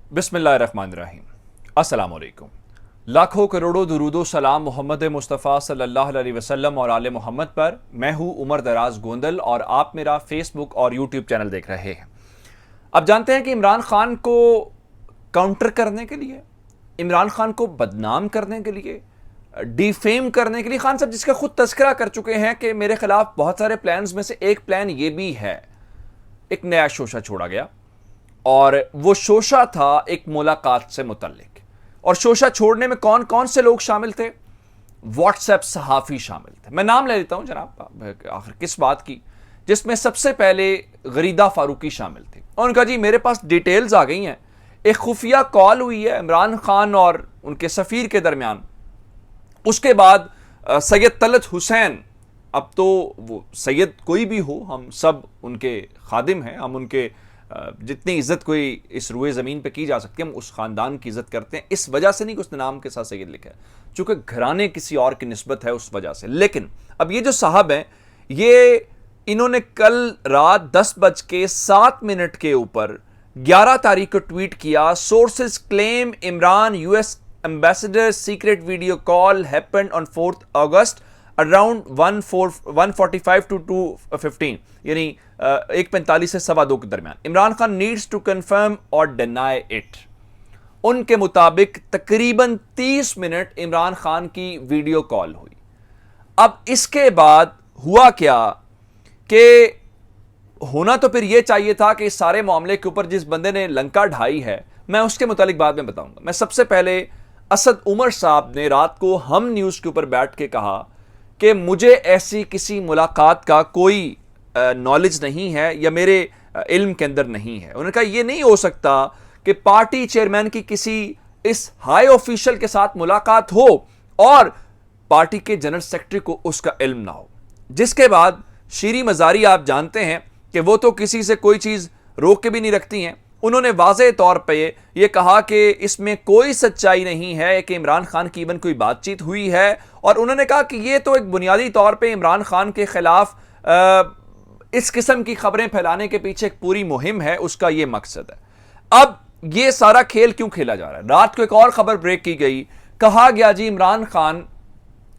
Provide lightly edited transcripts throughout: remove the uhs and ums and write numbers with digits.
बिस्मिल्लाहिर्रहमानिर्रहीम। अस्सलाम वालेकुम। लाखों करोड़ों दुरूदो सलाम मोहम्मद मुस्तफ़ा सल्लल्लाहु अलैहि वसल्लम और आले मोहम्मद पर। मैं हूं उमर दराज गोंदल और आप मेरा फेसबुक और यूट्यूब चैनल देख रहे हैं। अब जानते हैं कि इमरान खान को काउंटर करने के लिए, इमरान खान को बदनाम करने के लिए, डिफेम करने के लिए खान साहब जिसका खुद तस्करा कर चुके हैं कि मेरे खिलाफ बहुत सारे प्लान्स में से एक प्लान ये भी है। एक नया शोशा छोड़ा गया और वो शोशा था एक मुलाकात से मुतल्लिक। और शोशा छोड़ने में कौन कौन से लोग शामिल थे? व्हाट्सएप सहाफ़ी शामिल थे। मैं नाम ले लेता हूं जनाब, आखिर किस बात की, जिसमें सबसे पहले गरीदा फारूकी शामिल थी। और उनका जी मेरे पास डिटेल्स आ गई हैं, एक खुफिया कॉल हुई है इमरान खान और उनके सफ़ीर के दरमियान। उसके बाद सैयद तलत हुसैन, अब तो वो सैयद कोई भी हो, हम सब उनके खादिम हैं, हम उनके जितनी इज्जत कोई इस रुए ज़मीन पे की जा सकती है हम उस ख़ानदान की इज्जत करते हैं। इस वजह से नहीं कि उसने नाम के साथ सैयद लिखा है, चूंकि घराने किसी और की निस्बत है उस वजह से। लेकिन अब ये जो साहब हैं, ये इन्होंने कल रात 10:07 के ऊपर 11 तारीख को ट्वीट किया, sources claim Imran US ambassador secret video call happened on 4 August around 1:45 to 2:15, यानी 1:45 से 2:15 के दरमियान। Imran Khan needs to confirm और डिनाई इट। उनके मुताबिक तकरीबन 30 मिनट इमरान खान की वीडियो कॉल हुई। अब इसके बाद हुआ क्या कि होना तो फिर यह चाहिए था कि इस सारे मामले के ऊपर जिस बंदे ने लंका ढाई है, मैं उसके मुतालिक बाद में बताऊंगा। मैं सबसे पहले असद उमर साहब ने रात को हम न्यूज़ के ऊपर बैठ के कहा कि मुझे ऐसी किसी मुलाकात का कोई नॉलेज नहीं है या मेरे इल्म के अंदर नहीं है। उन्होंने कहा यह नहीं हो सकता कि पार्टी चेयरमैन की किसी इस हाई ऑफिशियल के साथ मुलाकात हो और पार्टी के जनरल सेक्रेटरी को उसका इल्म ना हो। जिसके बाद शीरी मजारी, आप जानते हैं कि वो तो किसी से कोई चीज़ रोक के भी नहीं रखती हैं। उन्होंने वाज़े तौर पे ये कहा कि इसमें कोई सच्चाई नहीं है कि इमरान खान की इवन कोई बातचीत हुई है। और उन्होंने कहा कि ये तो एक बुनियादी तौर पे इमरान खान के खिलाफ इस किस्म की खबरें फैलाने के पीछे एक पूरी मुहिम है, उसका ये मकसद है। अब ये सारा खेल क्यों खेला जा रहा है? रात को एक और खबर ब्रेक की गई, कहा गया जी इमरान खान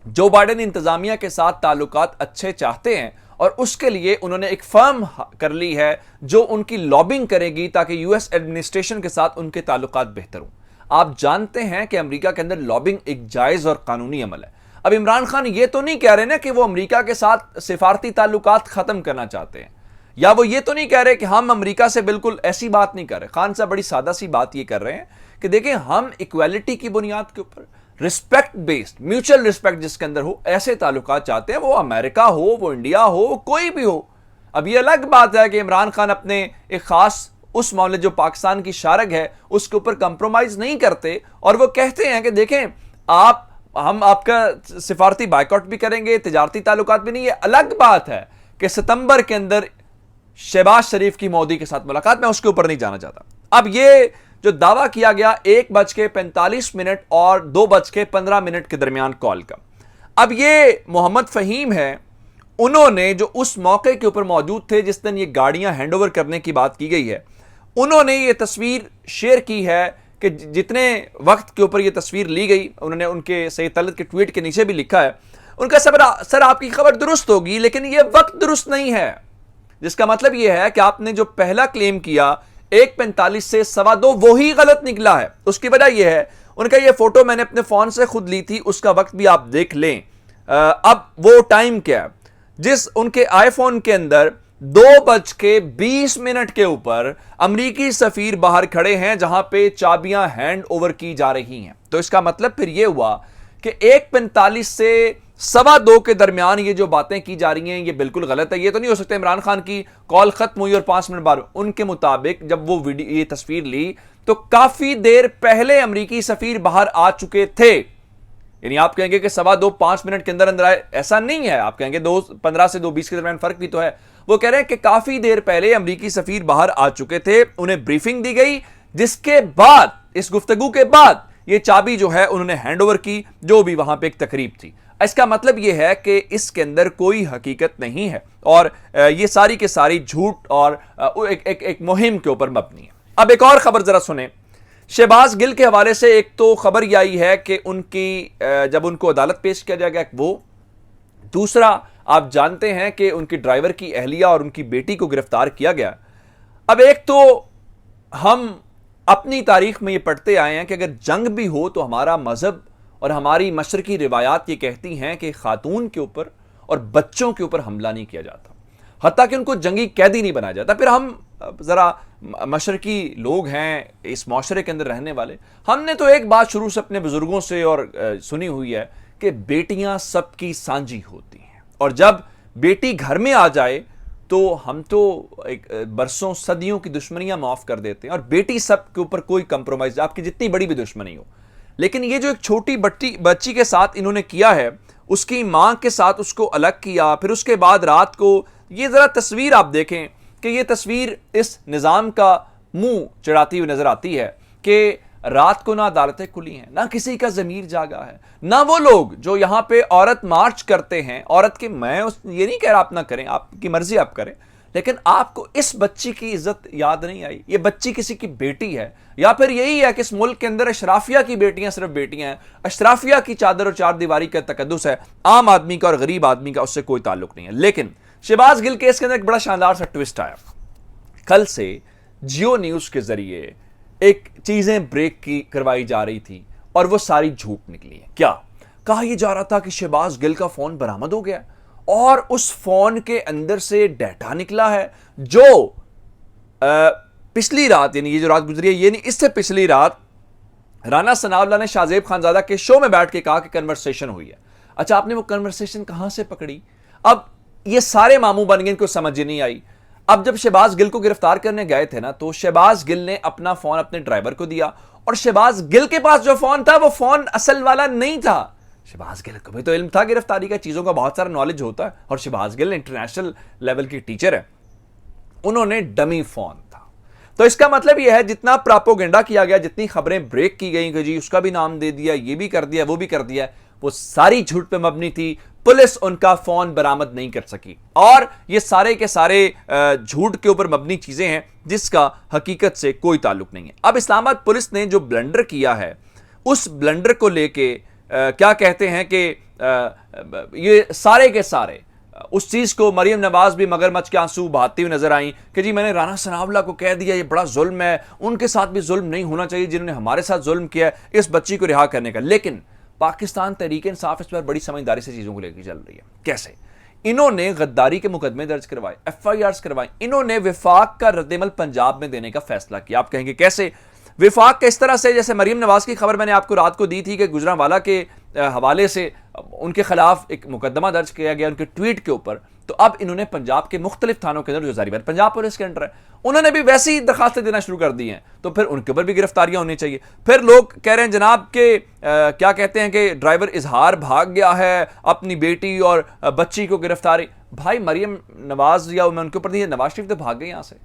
जो बाइडेन इंतजामिया के साथ ताल्लुकात अच्छे चाहते हैं और उसके लिए उन्होंने एक फर्म कर ली है जो उनकी लॉबिंग करेगी ताकि यूएस एडमिनिस्ट्रेशन के साथ उनके ताल्लुकात बेहतर हों। आप जानते हैं कि अमेरिका के अंदर लॉबिंग एक जायज़ और कानूनी अमल है। अब इमरान खान ये तो नहीं कह रहे ना कि वो अमेरिका के साथ सिफारती ताल्लुकात ख़त्म करना चाहते हैं, या वो ये तो नहीं कह रहे कि हम अमेरिका से बिल्कुल ऐसी बात नहीं कर रहे। खान साहब बड़ी सादा सी बात ये कर रहे हैं कि देखें, हम इक्वालिटी की बुनियाद के ऊपर, रिस्पेक्ट बेस्ड, म्यूचुअल रिस्पेक्ट जिसके अंदर हो, ऐसे ताल्लुकात चाहते हैं। वो अमेरिका हो, वो इंडिया हो, वो कोई भी हो। अब ये अलग बात है कि इमरान खान अपने एक खास उस मामले जो पाकिस्तान की शारग है उसके ऊपर कंप्रोमाइज नहीं करते और वो कहते हैं कि देखें हम आपका सिफारती बाइकआउट भी करेंगे, तिजारती ताल्लुकात भी नहीं। ये अलग बात है कि सितंबर के अंदर शहबाज शरीफ की मोदी के साथ मुलाकात, मैं उसके ऊपर नहीं जाना चाहता। अब ये जो दावा किया गया 1:45 और 2:15 के दरमियान कॉल का, अब ये मोहम्मद फहीम है, उन्होंने जो उस मौके के ऊपर मौजूद थे जिस दिन ये गाड़ियां हैंडओवर करने की बात की गई है, उन्होंने ये तस्वीर शेयर की है कि जितने वक्त के ऊपर ये तस्वीर ली गई, उन्होंने उनके सैयद तलत के ट्वीट के नीचे भी लिखा है, उनका सर आपकी खबर दुरुस्त होगी लेकिन ये वक्त दुरुस्त नहीं है। जिसका मतलब यह है कि आपने जो पहला क्लेम किया 1:45 से 2:15 वही गलत निकला है। उसकी वजह यह है, उनका ये फोटो मैंने अपने फोन से खुद ली थी, उसका वक्त भी आप देख लें। अब वो टाइम क्या है जिस उनके आईफोन के अंदर 2:20 के ऊपर अमरीकी सफीर बाहर खड़े हैं जहां पे चाबियां हैंड ओवर की जा रही हैं। तो इसका मतलब फिर यह हुआ कि 1:45 से 2:15 के दरमियान ये जो बातें की जा रही हैं ये बिल्कुल गलत है। ये तो नहीं हो सकता इमरान खान की कॉल खत्म हुई और 5 मिनट बाद। उनके मुताबिक जब वो वीडियो ये तस्वीर ली तो काफी देर पहले अमरीकी सफीर बाहर आ चुके थे। यानी आप कहेंगे कि 2:15 के अंदर अंदर आए, ऐसा नहीं है। आप कहेंगे 2:15 से 2:20 के दरमियान फर्क भी तो है। वो कह रहे हैं कि काफी देर पहले अमरीकी सफीर बाहर आ चुके थे, उन्हें ब्रीफिंग दी गई, जिसके बाद इस गुफ्तगू के बाद ये चाबी जो है उन्होंने हैंडओवर की, जो भी वहां पे एक तकरीब थी। इसका मतलब यह है कि इसके अंदर कोई हकीकत नहीं है और ये सारी के सारी झूठ और एक मुहिम के ऊपर मबनी है। अब एक और खबर जरा सुने शहबाज गिल के हवाले से एक तो खबर यह आई है कि जब उनको अदालत पेश किया जाएगा वो, दूसरा आप जानते हैं कि उनकी ड्राइवर की अहलिया और उनकी बेटी को गिरफ्तार किया गया। अब एक तो हम अपनी तारीख में ये पढ़ते आए हैं कि अगर जंग भी हो तो हमारा मजहब और हमारी मशरकी रिवायात ये कहती हैं कि खातून के ऊपर और बच्चों के ऊपर हमला नहीं किया जाता, हत्ता कि उनको जंगी कैदी नहीं बनाया जाता। फिर हम ज़रा मशरकी लोग हैं, इस माशरे के अंदर रहने वाले, हमने तो एक बात शुरू से अपने बुजुर्गों से और सुनी हुई है कि बेटियां सबकी सांझी होती हैं, और जब बेटी घर में आ जाए तो हम तो एक बरसों सदियों की दुश्मनियां माफ़ कर देते हैं, और बेटी सब के ऊपर कोई कंप्रोमाइज़, आपकी जितनी बड़ी भी दुश्मनी हो। लेकिन ये जो एक छोटी बच्ची के साथ इन्होंने किया है, उसकी माँ के साथ उसको अलग किया, फिर उसके बाद रात को, ये ज़रा तस्वीर आप देखें कि ये तस्वीर इस निज़ाम का मुंह चढ़ाती हुई नज़र आती है कि रात को ना अदालतें खुली हैं, ना किसी का ज़मीर जागा है, ना वो लोग जो यहाँ पे औरत मार्च करते हैं, औरत के, मैं ये नहीं कह रहा आप ना करें, आपकी मर्जी आप करें, लेकिन आपको इस बच्ची की इज्जत याद नहीं आई। ये बच्ची किसी की बेटी है, या फिर यही है कि इस मुल्क के अंदर अशराफिया की बेटियां सिर्फ बेटियां हैं, अशराफिया की चादर और चार दीवारी का तकद्दुस है, आम आदमी का और गरीब आदमी का उससे कोई ताल्लुक नहीं है। लेकिन शहबाज गिल केस के अंदर एक बड़ा शानदार सा ट्विस्ट आया। कल से जियो न्यूज के जरिए एक चीजें ब्रेक की करवाई जा रही थी और वो सारी झूठ निकली है। क्या कहा यह जा रहा था कि शहबाज गिल का फोन बरामद हो गया और उस फोन के अंदर से डाटा निकला है जो पिछली रात, यानी ये जो रात गुजरी है ये नहीं, इससे पिछली रात राना सनाउल्लाह ने शाहजेब खानजादा के शो में बैठ के कहा कि कन्वर्सेशन हुई है। अच्छा, आपने वो कन्वर्सेशन कहां से पकड़ी? अब ये सारे मामू बन गए, इनको समझ ही नहीं आई। अब जब शहबाज गिल को गिरफ्तार करने गए थे ना, तो शहबाज गिल ने अपना फोन अपने ड्राइवर को दिया, और शहबाज गिल के पास जो फोन था वो फोन असल वाला नहीं था। शहबाज गिल को भी तो इल्म था गिरफ्तारी का, चीजों का बहुत सारा नॉलेज होता है, और शहबाज गिल इंटरनेशनल लेवल की टीचर है, उन्होंने डमी फोन था। तो इसका मतलब यह है जितना प्रोपेगेंडा किया गया, जितनी खबरें ब्रेक की गई कि जी उसका भी नाम दे दिया, ये भी कर दिया, वो भी कर दिया, वो सारी झूठ पे मबनी थी। पुलिस उनका फोन बरामद नहीं कर सकी, और ये सारे के सारे झूठ के ऊपर मबनी चीजें हैं जिसका हकीकत से कोई ताल्लुक नहीं है। अब इस्लामाबाद पुलिस ने जो ब्लंडर किया है, उस ब्लंडर को लेके क्या कहते हैं कि ये सारे के सारे उस चीज को मरियम नवाज भी मगरमच्छ के आंसू बहाती हुई नजर आई कि जी मैंने राना सनाउल्लाह को कह दिया ये बड़ा जुल्म है, उनके साथ भी जुल्म नहीं होना चाहिए जिन्होंने हमारे साथ जुल्म किया है, इस बच्ची को रिहा करने का। लेकिन पाकिस्तान तहरीक इंसाफ इस पर बड़ी समझदारी से चीजों को लेकर चल रही है। कैसे? इन्होंने गद्दारी के मुकदमे दर्ज करवाए, FIRs करवाए, इन्होंने विफाक का रद्देमल पंजाब में देने का फैसला किया। आप कहेंगे कैसे? विफाक के इस तरह से, जैसे मरियम नवाज की खबर मैंने आपको रात को दी थी कि गुजरांवाला के हवाले से उनके खिलाफ एक मुकदमा दर्ज किया गया उनके ट्वीट के ऊपर, तो अब इन्होंने पंजाब के मुख्तलिफ थानों के अंदर, जो जारी पंजाब पुलिस के अंडर है, उन्होंने भी वैसी ही दरखास्तें देना शुरू कर दी हैं, तो फिर उनके ऊपर भी गिरफ्तारियां होनी चाहिए। फिर लोग कह रहे हैं जनाब के क्या कहते हैं कि ड्राइवर इजहार भाग गया है, अपनी बेटी और बच्ची को गिरफ्तारी। भाई मरियम नवाज या उनके ऊपर नहीं, नवाज शरीफ तो भाग गए यहां से,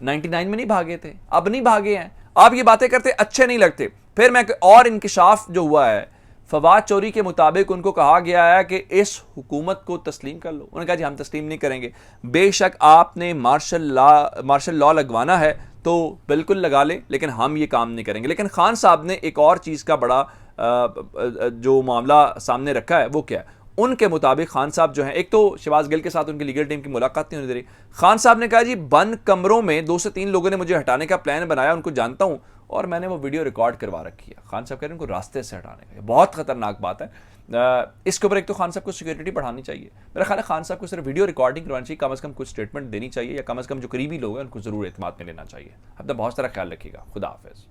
99 में नहीं भागे थे, अब नहीं भागे हैं। आप ये बातें करते अच्छे नहीं लगते। फिर मैं और इंकिशाफ जो हुआ है, फवाद चौधरी के मुताबिक उनको कहा गया है कि इस हुकूमत को तस्लीम कर लो। उन्होंने कहा जी हम तस्लीम नहीं करेंगे, बेशक आपने मार्शल लॉ लगवाना है तो बिल्कुल लगा ले, लेकिन हम ये काम नहीं करेंगे। लेकिन खान साहब ने एक और चीज़ का बड़ा जो मामला सामने रखा है, वो क्या है? उनके मुताबिक खान साहब जो हैं, एक तो शहबाज गिल के साथ उनकी लीगल टीम की मुलाकात नहीं होने दे रही। खान साहब ने कहा जी बंद कमरों में 2 से 3 लोगों ने मुझे हटाने का प्लान बनाया, उनको जानता हूं और मैंने वो वीडियो रिकॉर्ड करवा रखी है। खान साहब कह रहे हैं उनको रास्ते से हटाने का, बहुत खतरनाक बात है। इसके ऊपर एक तो खान साहब को सिक्योरिटी बढ़ानी चाहिए। मेरा ख्याल है खान साहब को सिर्फ वीडियो रिकॉर्डिंग करवानी चाहिए, कम से कम कुछ स्टेटमेंट देनी चाहिए, या कम से कम जो करीबी लोग हैं उनको जरूर एतमाद में लेना चाहिए। अपना बहुत सारा ख्याल रखिएगा। खुदा हाफिज़।